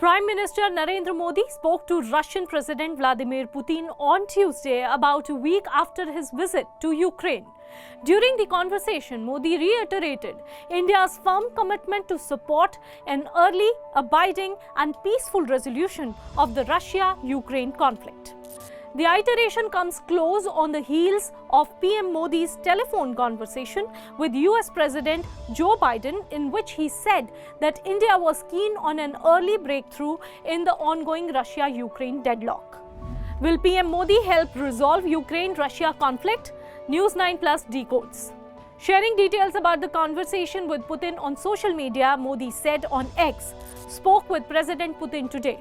Prime Minister Narendra Modi spoke to Russian President Vladimir Putin on Tuesday, about a week after his visit to Ukraine. During the conversation, Modi reiterated India's firm commitment to support an early, abiding and peaceful resolution of the Russia-Ukraine conflict. The iteration comes close on the heels of PM Modi's telephone conversation with US President Joe Biden, in which he said that India was keen on an early breakthrough in the ongoing Russia-Ukraine deadlock. Will PM Modi help resolve Ukraine-Russia conflict? News9 Decodes. Sharing details about the conversation with Putin on social media, Modi said on X, spoke with President Putin today,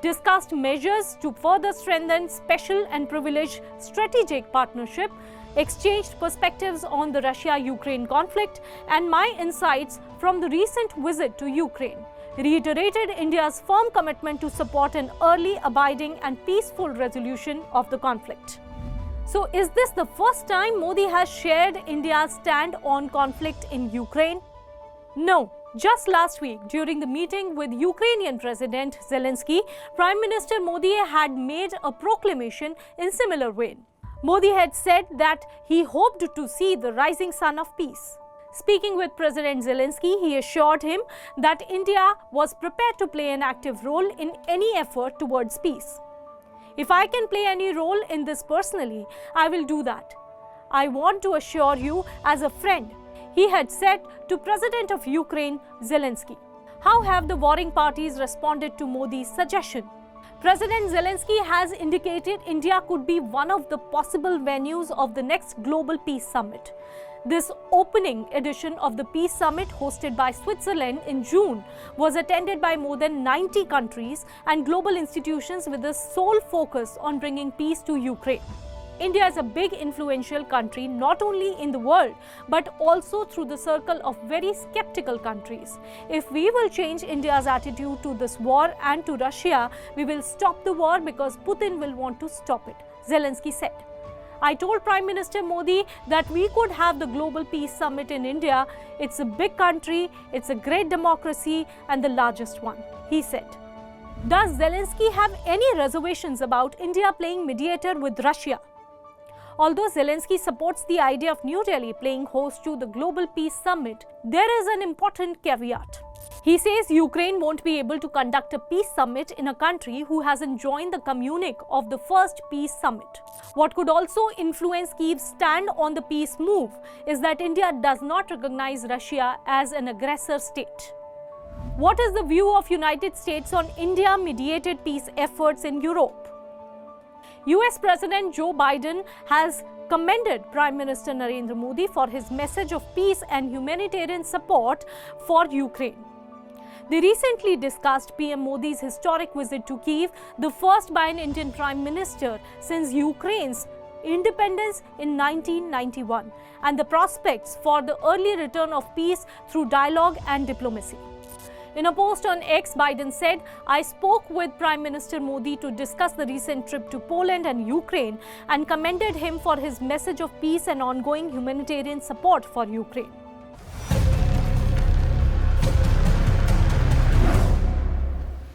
discussed measures to further strengthen special and privileged strategic partnership, exchanged perspectives on the Russia-Ukraine conflict and my insights from the recent visit to Ukraine, reiterated India's firm commitment to support an early, abiding and peaceful resolution of the conflict. So is this the first time Modi has shared India's stand on conflict in Ukraine? No. Just last week, during the meeting with Ukrainian President Zelenskyy, Prime Minister Modi had made a proclamation in similar vein. Modi had said that he hoped to see the rising sun of peace. Speaking with President Zelenskyy, he assured him that India was prepared to play an active role in any effort towards peace. If I can play any role in this personally, I will do that. I want to assure you as a friend, he had said to President of Ukraine, Zelenskyy. How have the warring parties responded to Modi's suggestion? President Zelenskyy has indicated India could be one of the possible venues of the next Global Peace Summit. This opening edition of the Peace Summit, hosted by Switzerland in June, was attended by more than 90 countries and global institutions with the sole focus on bringing peace to Ukraine. India is a big influential country not only in the world but also through the circle of very skeptical countries. If we will change India's attitude to this war and to Russia, we will stop the war because Putin will want to stop it, Zelenskyy said. I told Prime Minister Modi that we could have the Global Peace Summit in India. It's a big country, it's a great democracy and the largest one, he said. Does Zelenskyy have any reservations about India playing mediator with Russia? Although Zelenskyy supports the idea of New Delhi playing host to the Global Peace Summit, there is an important caveat. He says Ukraine won't be able to conduct a peace summit in a country who hasn't joined the communique of the first peace summit. What could also influence Kyiv's stand on the peace move is that India does not recognize Russia as an aggressor state. What is the view of United States on India-mediated peace efforts in Europe? US President Joe Biden has commended Prime Minister Narendra Modi for his message of peace and humanitarian support for Ukraine. They recently discussed PM Modi's historic visit to Kyiv, the first by an Indian Prime Minister since Ukraine's independence in 1991, and the prospects for the early return of peace through dialogue and diplomacy. In a post on X, Biden said, I spoke with Prime Minister Modi to discuss the recent trip to Poland and Ukraine and commended him for his message of peace and ongoing humanitarian support for Ukraine.